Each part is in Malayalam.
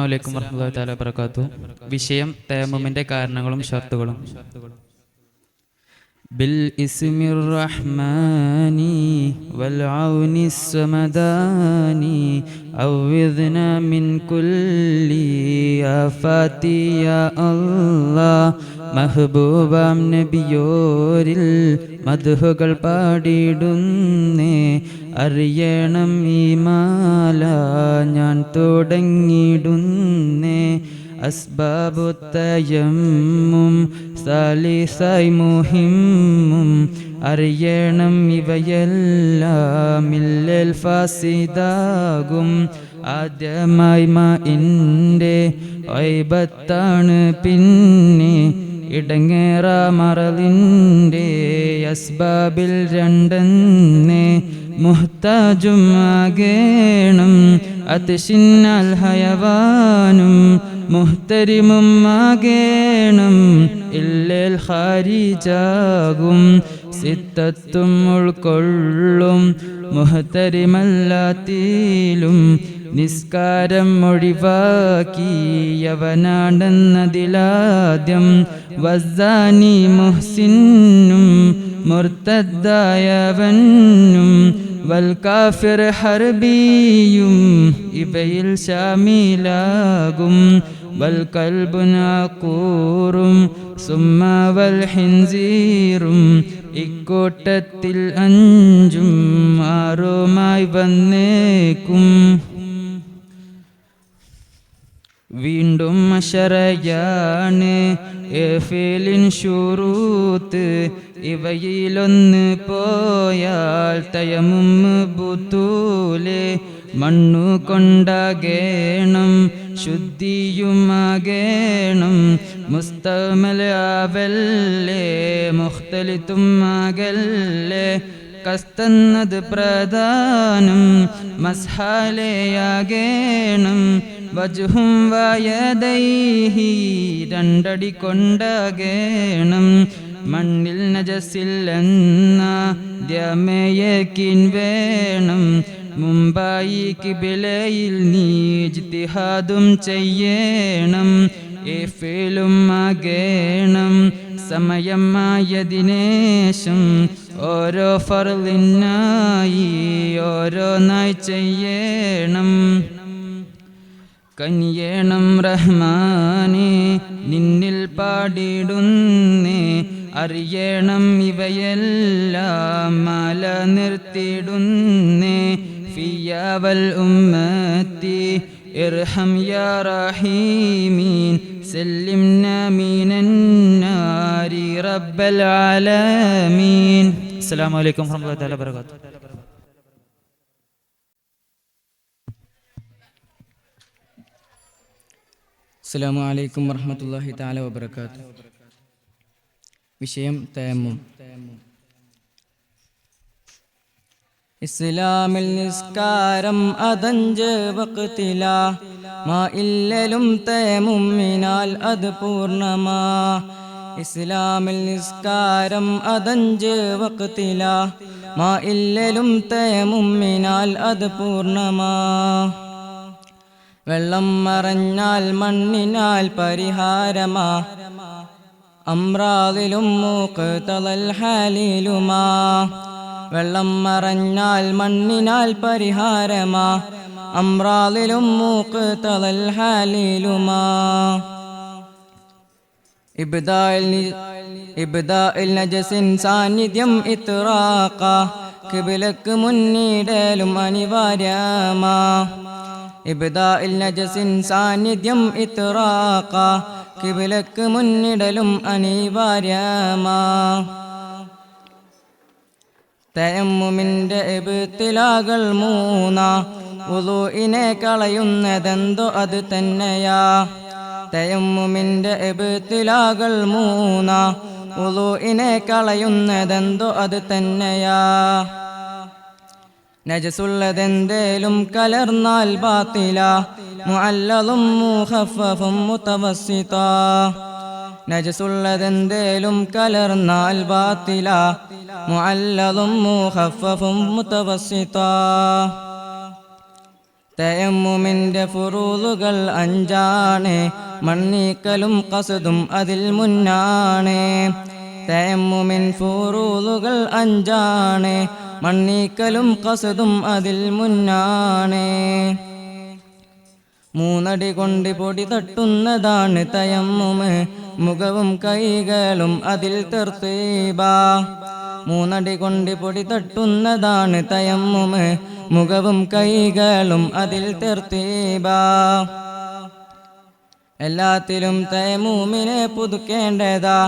അലൈക്കും വറഹ്മത്തുള്ളാഹി തആല വബറകാതുഹു. വിഷയം തയമ്മുമിന്റെ കാരണങ്ങളും ഷർത്തുകളും. ബിൽ ഇസ്മിർ റഹ്മാനി വൽ ഔനിസ് സമദാനി ഔവിദ്നാ മിൻ കുല്ലി ആഫാതി യാ അല്ലാഹ്. മഹ്ബൂബാം നബിയോരിൽ മദ്ഹുകൾ പാടിടുന്നേ, അറിയണം ഈ മാല ഞാൻ തുടങ്ങിടുന്നേ. അസ്ബാബു തയമ്മും സാലിസായി മുഹിമ്മും, അറിയണം ഇവയെല്ലാം ഇല്ലൽ ഫാസിദാകും. ആദ്യമായി മാഇൻ്റെ ഐബത്താണ്, പിന്നെ ഇടങ്ങേറ മറലിൻ്റെ അസ്ബാബിൽ രണ്ടെന്നേ. മുഹ്താജും ആകേണം അതിശിന്നാൽ ഹയവാനും, മുഹ്തരിമും ആകേണം ഇല്ലേൽ ഖാരിജാകും. സിത്തത്തും ഉൾക്കൊള്ളും മുഹ്തരിമല്ലാത്തീലും, നിസ്കാരം ഒഴിവാക്കിയവനാണെന്നതിലാദ്യം. വസ്സാനി മുഹ്സിനും മുർത്തദ്ദായവനും, വൽ കാഫിർ ഹർബിയും ഇവയിൽ ശാമിലാകും. വൽ കൽബുൻ അഖൂറും സുമ്മ വൽ ഹിൻസീറും, ഇക്കൂട്ടത്തിൽ അഞ്ചും ആറുമായി വന്നേക്കും. വീണ്ടും അശറയാണ് ഫേലിൻ ശുറൂത്ത്, ഇവയിലൊന്ന് പോയാൽ തയമ്മും ബുത്തൂലെ. മണ്ണു കൊണ്ടാകേണം ശുദ്ധിയുമാകേണം, മുസ്തമലാവല്ലേ മുഖ്തലിത്തും ആകല്ലേ. കസ്തന്നത് പ്രധാനം മസ്ഹാലയാകേണം, വജ്ഹും വയദൈഹി രണ്ടടി കൊണ്ടാകേണം. മണ്ണിൽ നജസില്ലെന്നദ്യമയക്കിൻ വേണം, മുമ്പായി കിബിലയിൽ നീ ഇജ്തിഹാദും ചെയ്യണം. ഏഫേലും ആകേണം സമയമായതിനേശം, ഓരോ ഫർളിനായി ഓരോന്നായി ചെയ്യണം. കനിയേണം റഹ്മാനെ നിന്നിൽ പാടിടുന്നേ, അറിയണം ഇവയെല്ലാം മാല നിർത്തിടുന്നേ. ഫിയാവൽ ഉമ്മത്തി ഇർഹം യാ റഹീമീൻ, സല്ലിംനാ മിനൻ നാരി റബ്ബൽ ആലമീൻ. അസ്സലാമു അലൈക്കും വറഹ്മത്തുള്ളാഹി തആല വബറകാതുഹു. അസ്സലാമു അലൈക്കും വറഹ്മത്തുള്ളാഹി തആല വബറകാതുഹു. വിഷയം തയമ്മും. ഇസ്ലാമിൽ നിസ്കാരം അതഞ്ച് വഖ്തിലാ, മാ ഇല്ലലും തയമ്മുമിനാൽ അത് പൂർണ്ണമാ. ഇസ്ലാമിൽ നിസ്കാരം അതഞ്ച് വഖ്തിലാ, മാ ഇല്ലലും തയമ്മുമിനാൽ അത് പൂർണ്ണമാ. വെള്ളം മറഞ്ഞാൽ മണ്ണിനാൽ പരിഹാരമാ, അമ്രാദിലും മുഖ്തലൽ ഹാലിലുമാ. വെള്ളം മറഞ്ഞാൽ മണ്ണിനാൽ പരിഹാരമാ, അമ്രാദിലും മുഖ്തലൽ ഹാലിലുമാ. ഇബ്ദാഇൽ നജസിൻ സാന്നിധ്യം ഇത്റാഖ, ഖിബ്ലക്ക് മുന്നിടലും അനിവാര്യമാ. ഇബ്ദാഇൽ നജസിൻ സാന്നിധ്യം ഇത്റാഖ, ഖിബ്ലക്ക് മുന്നിടലും അനിവാര്യമാ. തയമ്മുമിന്റെ ഇബ്തിലാകൾ മൂന്നാ, വുളൂഇനെ കളയുന്നതെന്തോ അത് തന്നെയാ. തയമ്മുമിന്റെ ഇബ്തിലാകൾ മൂന്നാ, വുളൂഇനെ കളയുന്നതെന്തോ അത് തന്നെയാ. നജസുള്ളതെന്തേലും കലർന്നാൽ ബാത്തില, മുഅല്ലലും മുഖഫഫും മുതവസ്സിത. നജസുള്ളതെന്തേലും കലർന്നാൽ ബാത്തില, മുഅല്ലലും മുഖഫഫും മുതവസ്സിത. തയമ്മുമിൻ്റെ ഫുറൂലുകൾ അഞ്ചാണ്, മണ്ണീക്കലും ഖസ്ദും അതിൽ മുന്നാണ്. തയമ്മുമിൻ ഫുറൂലുകൾ അഞ്ചാണ്, മണ്ണീക്കലും ഖസ്ദും അതിൽ മുന്നാണ്. മൂന്നടി കൊണ്ട് പൊടി തട്ടുന്നതാണ് തയമ്മുമ്, മുഖവും കൈകളും അതിൽ തർത്തീബ. മൂന്നടി കൊണ്ട് പൊടി തട്ടുന്നതാണ് തയമ്മുമ്, മുഖവും കൈകളും അതിൽ തർത്തീബ. എല്ലാത്തിലും തയമ്മുമിനെ പുതുക്കേണ്ടതാ,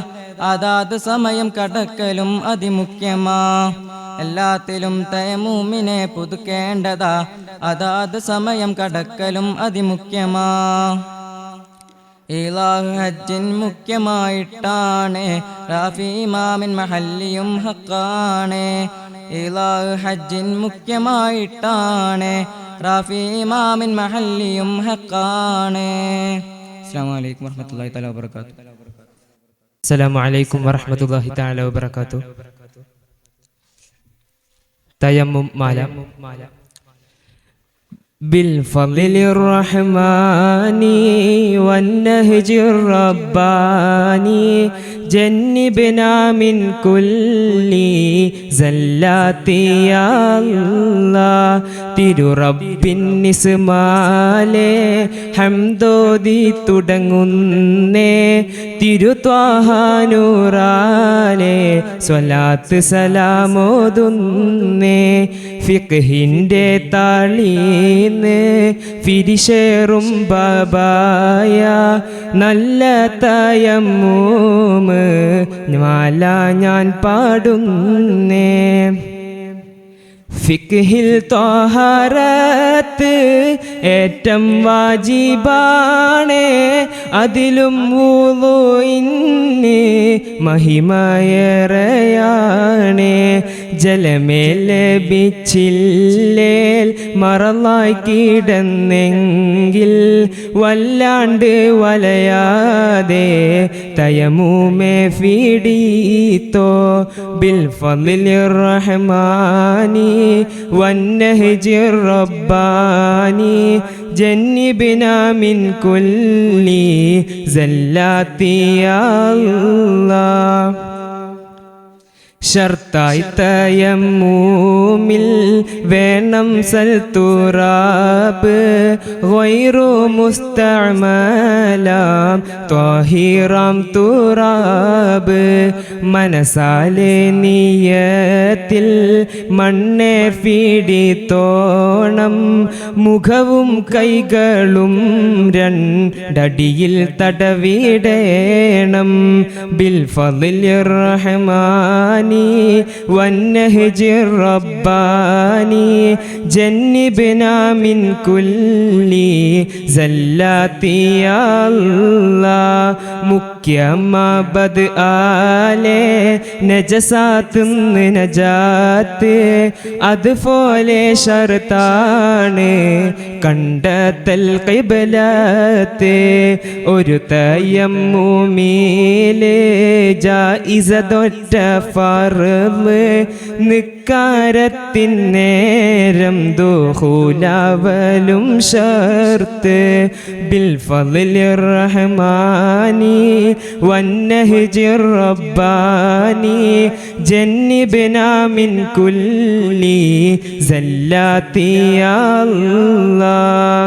അതാത് സമയം കടക്കലും അതിമുഖ്യമാ. എല്ലാത്തിലും തയമ്മുമിനെ പുതുക്കേണ്ടതാ, അതാത് സമയം കടക്കലും അതിമുഖ്യമാ. ഇലാഹ് ഹജ്ജിൻ മുഖ്യമായിട്ടാണ്, റാഫി ഇമാമിൻ മഹല്ലിയും ഹക്കാണ്. ഇലാഹ് ഹജ്ജിൻ മുഖ്യമായിട്ടാണ്, റാഫി ഇമാമിൻ മഹല്ലിയും ഹക്കാണ്. അസ്സലാമു അലൈക്കും വറഹ്മത്തുള്ളാഹി തആല വബറകാതുഹു. അസ്സലാമു അലൈക്കും വറഹ്മത്തുള്ളാഹി തആല വബറകാതുഹു. തയമ്മും മാല. بالفضل الرحماني والنهج الرباني جنبنا من كل زلات يا الله തിരുറബ്ബിൻ നിസ്മാലേ ഹംദോദി തുടങ്ങുന്നേ തിരുത്വാഹാനൂറാലേ സ്വലാത്ത് സലാമോതുന്നേ ഫിഖ്ഹിൻ്റെ താളീന്ന് ഫിരിഷേറും ബാബായ നല്ല തയമ്മൂമ് മാല ഞാൻ പാടുന്നേ ഫിഖ്ഹിൽ ത്വഹാറത്ത് ഏറ്റം വാജിബാണ് അതിലും വുളൂഇന് മഹിമയേറെയാണ് ജലമേ ലഭിച്ചില്ലേൽ മറലായി കിടന്നെങ്കിൽ വല്ലാണ്ട് വലയാതെ തയമ്മുമേ ഫീഡീത്തോ ബിൽ ഫളിലിർ റഹ്മാനി والنهج الرباني جنبنا من كل زلات يا الله ഷർത്തായി തയമ്മൂമിൽ വേണം സൽത്തുറാബ് ഗൈറു മുസ്തഅമലാം ത്വാഹിറാം തുറാബ് മനസാലെ നിയത്തിൽ മണ്ണെ ഫീഡിത്തോണം മുഖവും കൈകളും രണ്ടടിയിൽ തടവിടേണം ബിൽ ഫളിലിർ റഹ്മാനി والنهج الرباني جنبنا من كل زلات يا الله മുഖ്യമബദ് ആലേ നജസാത്ത് നജാത്ത് അതുപോലെ ഷർത്താണ് കണ്ടെത്തൽ ഖിബ്ലത്ത് ഒരു തയമ്മുമിലെ ജായിസതൊറ്റ ഫർള് നിക്കാരത്തിൻ നേരം ദുഖൂലവലും ഷർത്ത് ബിൽ ഫളിലിർ റഹ്മാനി والنهج الرباني جنبنا من كل زلات يا الله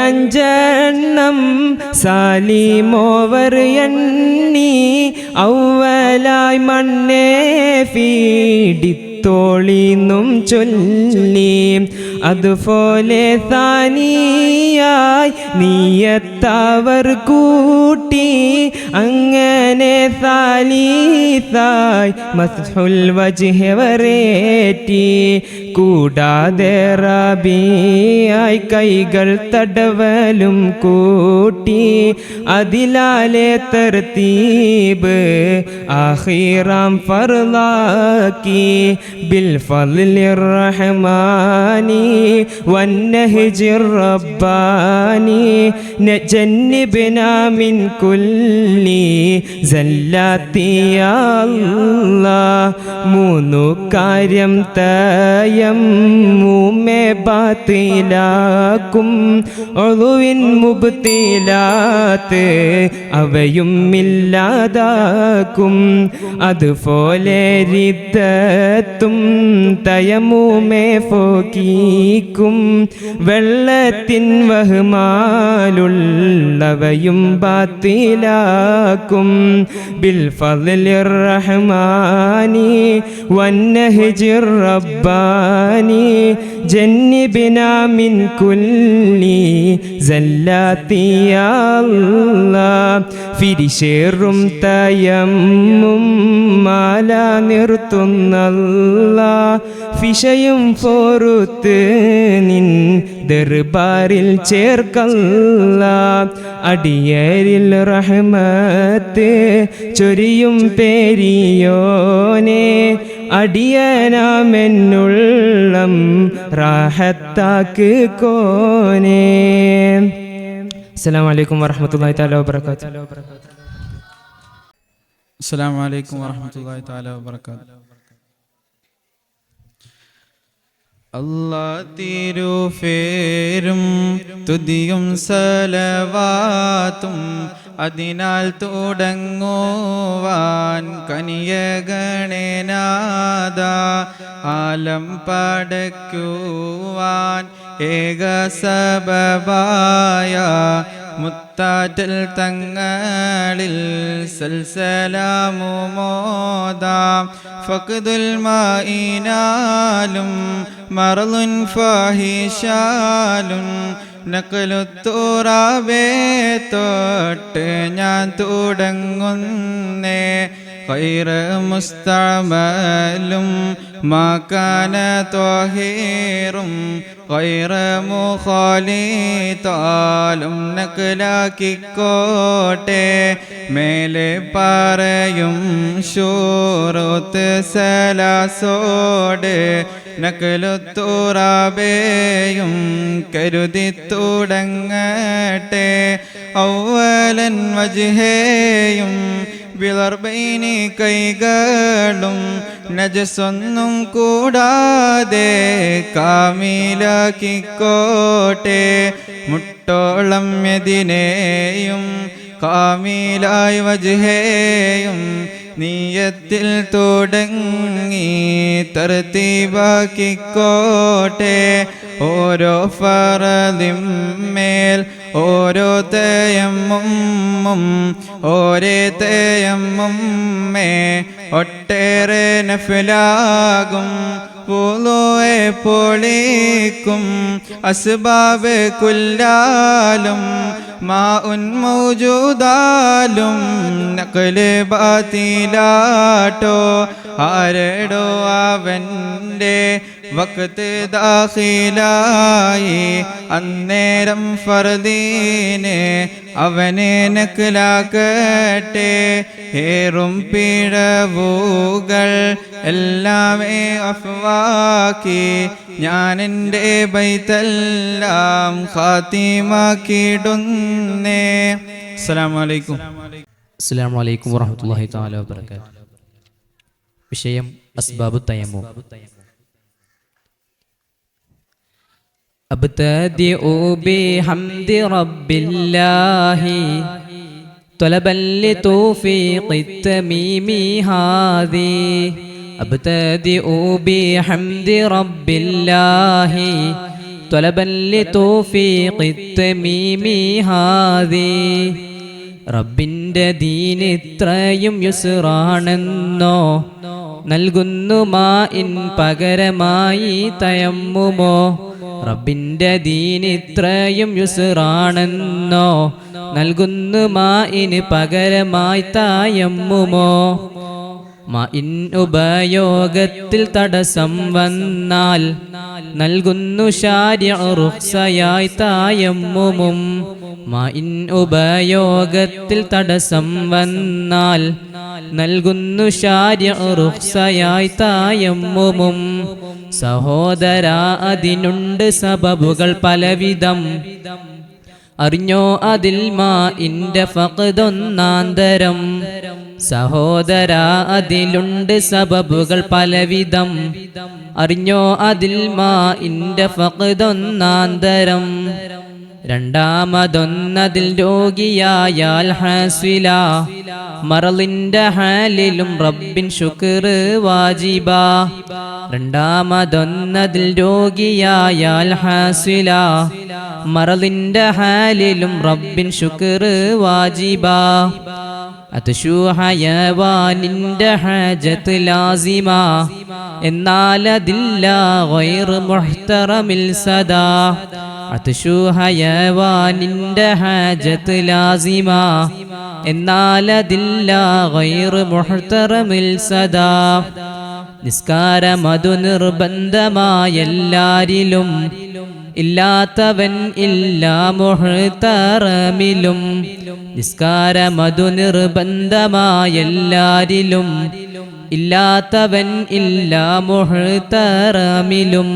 ഫറലായിട്ടഞ്ചെണ്ണം സാലിമോവർ എണ്ണി ഔവലായി മണ്ണേ ഫീഡിത്തോളിന്നും ചൊല്ലി അതുപോലെ താനിയായി നീയത്തവർ കൂട്ടി അങ്ങനെ സാലീസായി മസ്ഹുൽ വജ്ഹ് വരേറ്റി കൂടാതെ റബിയായി കൈകൾ തടവലും കൂട്ടി അതിലാലെ തർത്തീബ് ആഖിറാം ഫർളാക്കി ബിൽ ഫളിലിർ റഹ്മാനി വന്നഹ്ജിർ റബ്ബാനി നജന്നിബ്നാ മിൻ കുല്ലി സല്ലത്തി യാ അല്ലാഹ് മൂന്നു കാര്യം തയ തയമ്മൂമെ ബാത്തിലാക്കും ഒളുവിൻ മുബ്തിലാത്ത് അവയും ഇല്ലാതാക്കും. അതുപോലെ റിദ്ദത്തും തയമ്മൂമെ ഫോക്കീക്കും. വെള്ളത്തിൻ വഹ്മാലുള്ളവയും ബാത്തിലാക്കും. ബിൽ ഫദ്ലിർ റഹ്മാനി വന്നഹ്ജിർ റബ്ബാനി ജന്നിബ്നാ മിൻ കുല്ലി സല്ലാത്തി യാ അല്ലാഹ്. ഫിരിശേറും തയമ്മും മാല നിർത്തുന്നല്ലാ. ഫിഷയും ഫോറുത്ത് നിൻ ദർബാറിൽ ചേർക്കല്ല. അടിയരിൽ റഹ്മത്ത് ചൊരിയും പേരിയോനെ അടിയനാമെന്നുള്ളം റാഹത്താക്ക് കോനെ. അസ്സലാമു അലൈക്കും വറഹ്മത്തുള്ളാഹി തആല വബറകാതുഹു. അസ്സലാമു അലൈക്കും വറഹ്മത്തുള്ളാഹി തആല വബറകാതുഹു. അല്ലാഹ് തിരുഫേരും തുതിയും സലവാത്തും അതിനാൽ തുടങ്ങുവാൻ കനിയഗണനാദ. ആലം പടയ്ക്കുവാൻ ഏക സബബായ മുത്താറ്റൽ തങ്ങളിൽ സൽസലാമു മോദാം. ഫഖ്ദുൽ മായിനാലും മറലുൻ ഫാഹിഷാലും നഖലുത്തുറാബേ തൊട്ട് ഞാൻ തുടങ്ങുന്നേ. ഖൈറ മുസ്തഅമലും മാകാന ത്വഹീറും ഖൈറ മുഖാലിതാലും നഖലാക്കിക്കോട്ടെ. മേലെ പറയും ശൂറത്ത് സലാസോട് നഖലുത്തുറാബേയും കരുതി തുടങ്ങട്ടെ. ഔവലൻ വജ്ഹേയും വിളർബൈനി കൈകളും നജസൊന്നും കൂടാതെ കാമിലാക്കിക്കോട്ടെ. മുട്ടോളം യദിനെയും കാമിലായി വജ്ഹേയും നീയത്തിൽ തുടങ്ങി തർത്തീബാക്കിക്കോട്ടെ. ഓരോ ഫറദിന്മേൽ ഓരോ തയമ്മും ഓരേ തയമ്മുമേ ഒട്ടേറെ നഫ്ലാകും. വുളൂഎ പൊളിക്കും അസ്ബാബ് കുല്ലാലും മാഉൻ മൗജൂദാലും നഖല് ബാത്തിലാട്ടോ. ആരെടോ അവൻ്റെ വഖ്ത് ദാഖിലായി അന്നേരം ഫർദീനെ അവനെ നഖലാക്കട്ടെ. ഏറും പിഴവുകൾ എല്ലാമേ അഫ്വാക്കി ഞാൻ എൻ്റെ ബൈത്തെല്ലാം ഖാത്തിമാക്കിടുന്നേ. അസ്സലാമു അലൈക്കും. അസ്സലാമു അലൈക്കും വറഹ്മത്തുള്ളാഹി തആല വബറകാതുഹു. വിഷയം അസ്ബാബു തയമ്മും. അബ്തദിഉ ബിഹംദി റബ്ബില്ലാഹി طلبا لتوفيق التميم هذه. أبتدئ بحمد رب الله طلبا لتوفيق التميم هذه. റബ്ബിൻ്റെ ദീൻ ഇത്രയും യുസ്റാണെന്നോ നൽകുന്നു മാഇൻ പകരമായി തയമ്മുമോ. റബ്ബിൻ്റെ ദീൻ ഇത്രയും യുസ്റാണെന്നോ നൽകുന്നു മാഇന് പകരമായി തയമ്മുമോ. മാഇൻ ഉപയോഗത്തിൽ തടസ്സം വന്നാൽ നൽകുന്നു ശാരിഅ് റുഖ്സയായി തയമ്മുമും. മാഇൻ ഉപയോഗത്തിൽ തടസ്സം വന്നാൽ നൽകുന്നു ശാരിഅ് റുഖ്സയായി തയമ്മുമും. സഹോദരാ അതിനുണ്ട് സബബുകൾ പലവിധം. അറിഞ്ഞോ അതിൽ മാ ഇന്റെ ഫഖ്ദൊന്നാന്തരം സഹോദരാ അതിലുണ്ട് സബബുകൾ പലവിധം അറിഞ്ഞോ അതിൽ മാ ഇന്റെ ഫഖ്ദൊന്നാന്തരം രണ്ടാമതൊന്നതിൽ രോഗിയായാൽ ഹാസ്വില മറലിന്റെ ഹാലിലും റബ്ബിൻ ശുക്ർ വാജിബ രണ്ടാമതൊന്നതിൽ രോഗിയായാൽ ഹാസ്വില മറലിന്റെ ഹാലിലും റബ്ബിൻ ശുക്ർ വാജിബ അത്ശു ഹയവാനിന്റെ ഹാജത്ത് ലാസിമ എന്നാലതില്ല ഗൈർ മുഹ്തറമിൽ സദാ അത്ശു ഹയവാനിന്റെ ഹാജത്ത് ലാസിമ എന്നാലതില്ല ഗൈർ മുഹ്തറമിൽ സദാ നിസ്കാരമതു നിർബന്ധമായെല്ലാരിലും ഇല്ലാത്തവൻ ഇല്ലാ മുഹ്തറമിലും നിസ്കാരമതു നിർബന്ധമായെല്ലാരിലും ഇല്ലാത്തവൻ ഇല്ലാ മുഹ്തറമിലും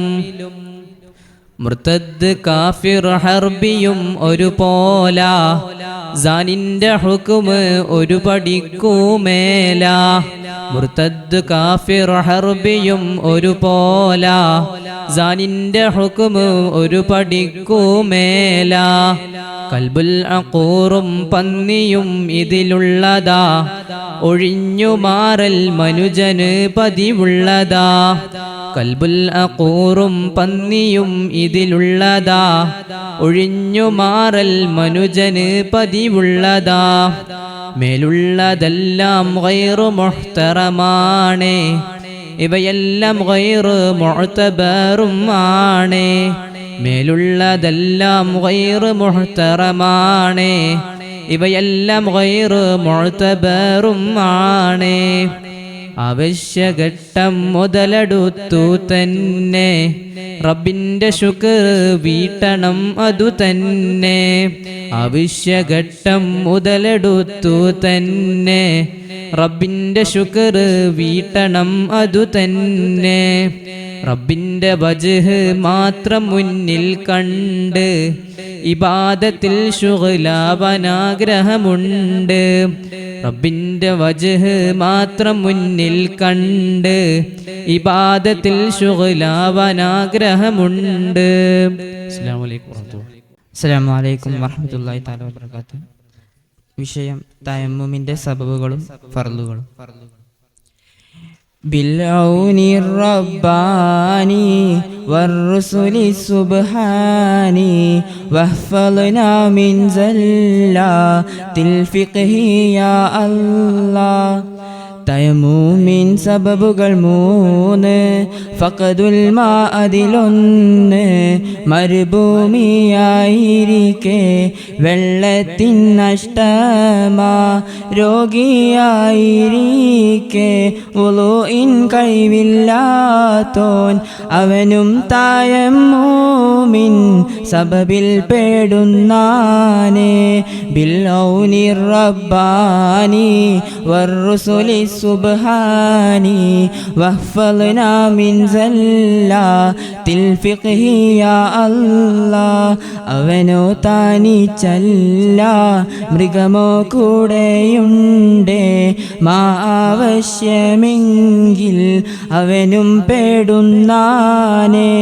മുർത്തദ് കാഫിർ ഹർബിയും ഒരു പോല സാനിന്റെ ഹുക്മ് ഒരു പടിക്കുമേല മുർത്തദ് കാഫിർ ഹർബിയും ഒരു പോല സാനിന്റെ ഹുക്മ് ഒരു പടിക്കുമേല കൽബുൽ അഖൂറും പന്നിയും ഇതിലുള്ളതാ ഒഴിഞ്ഞു മാറൽ മനുജന് പതിവുള്ളതാ കൽബുൽ അഖൂറും പന്നിയും ഇതിലുള്ളതാ ഒഴിഞ്ഞു മാറൽ മനുജന് പതിവുള്ളതാ മേലുള്ളതെല്ലാം ഗൈറു മുഹ്തറമാണേ ഇവയെല്ലാം ഗൈറു മുഅ്തബറും ആണേ മേലുള്ളതെല്ലാം ഗൈറു മുഹ്തറമാണേ ഇവയെല്ലാം ഗൈറു മുഅ്തബറും ആണേ അവശ്യഘട്ടം മുതലെടുത്തു തന്നെ റബ്ബിന്റെ ശുക്ർ വീട്ടണം അതു തന്നെ അവശ്യഘട്ടം മുതലെടുത്തു തന്നെ റബ്ബിന്റെ ശുക്ർ വീട്ടണം അതു തന്നെ റബ്ബിന്റെ വജ്ഹ് മാത്രം മുന്നിൽ കണ്ട് ഇബാദത്തിൽ ശുഗ്ലാവനാഗ്രഹമുണ്ട് റബ്ബിന്റെ വജ്ഹ് മാത്രം മുന്നിൽ കണ്ട് ഇബാദത്തിൽ ശുഗ്ലാവനാഗ്രഹമുണ്ട്. അസ്സലാമു അലൈക്കും വറഹ്മത്തുള്ളാഹി. അസ്സലാമു അലൈക്കും വറഹ്മത്തുള്ളാഹി തആല വബറകാതുഹു. വിഷയം തയമ്മുമിന്റെ സബബുകളും ഫർളുകളും. ബിൽഔനി റബ്ബാനി വറുസുലി സുബ്ഹാനി വഹ്ഫൾനാ മിൻ സല്ലാത്തിൽ ഫിഖ്ഹി യാ അല്ലാഹ്. തയമ്മുമിൻ സബബുകൾ 3, ഫഖദുൽ മാ അതിലൊന്ന്, മരുഭൂമിയായിരിക്കെ വെള്ളത്തിൻ നഷ്ടമാ, രോഗിയായിരിക്കെ വുളൂഇൻ കഴിവില്ലാത്തോൻ, അവനും തയമ്മുമിൻ സബബിൽ പേടുന്നാനേ. ബിൽ ഔനി റബ്ബാനി വറുസുലി സുബ്ഹാനി വഹ്ഫൾനാ മിൻ സല്ലാത്തിൽ ഫിഖ്ഹി യാ അല്ലാഹ്. അവനോ താനിച്ചല്ല മൃഗമോ കൂടെയുണ്ടേ, മാ ആവശ്യമെങ്കിൽ അവനും പേടുന്നാനേ.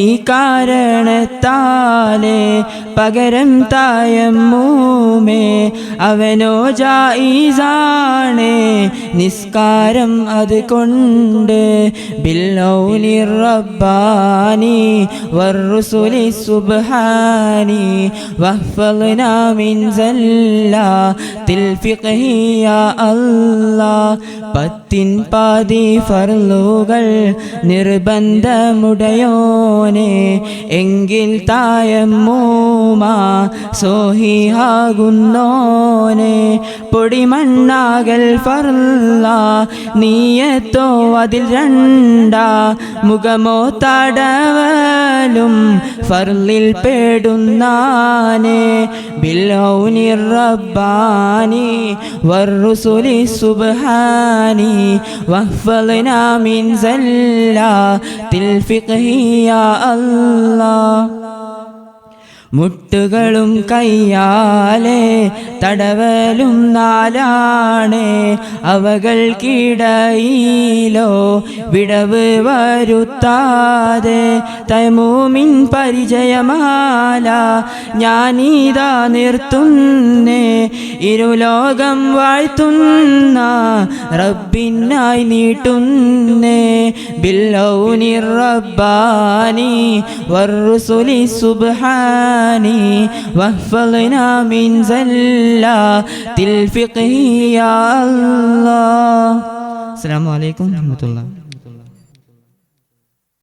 ഈ കാരണത്താലേ പകരം തയമ്മുമേ അവനോ ജായിസാണേ, നിസ്കാരം അത് കൊണ്ട്. ബിൽ ഔനി റബ്ബാനി വറുസുലി സുബ്ഹാനി വഹ്ഫൾനാ മിൻ സല്ലാത്തിൽ ഫിഖ്ഹി യാ അല്ലാഹ്. 10 പാതി ഫർളുകൾ നിർബന്ധമുടയോനെ, എങ്കിൽ തയമ്മുമാ സോഹിഹാകുന്നോനെ. പൊടിമണ്ണാകൽ ഫർള നീയത്തോ അതിൽ 2, മുഖമോ തടവലും ഫർളിൽ പേടുന്നാനേ. ബിൽ ഔനി റബ്ബാനി വറുസുലി സുബ്ഹാനി വഹ്ഫൾനാ മിൻ സല്ലാത്തിൽ ഫിഖ്ഹി യാ അല്ലാഹ്. മുട്ടുകളും കയ്യാലെ തടവലും നാലാണ് അവകൾക്കിടയിലോ വിടവ് വരുത്താതെ തൈമൂമിൻ പരിചയമാല ഞാനീതാ നിർത്തുന്നേ ഇരുലോകം വാഴ്ത്തുന്ന റബ്ബിനായി നീട്ടുന്നേ ബില്ലൗനി റബ്ബാനി വറുസുലി സുബ്ഹാനി വഹ്ഫൾനാ മിൻ സല്ലാത്തിൽ ഫിഖ്ഹി യാ അല്ലാഹ്. അസ്സലാമു അലൈക്കും വറഹ്മത്തുള്ളാഹി.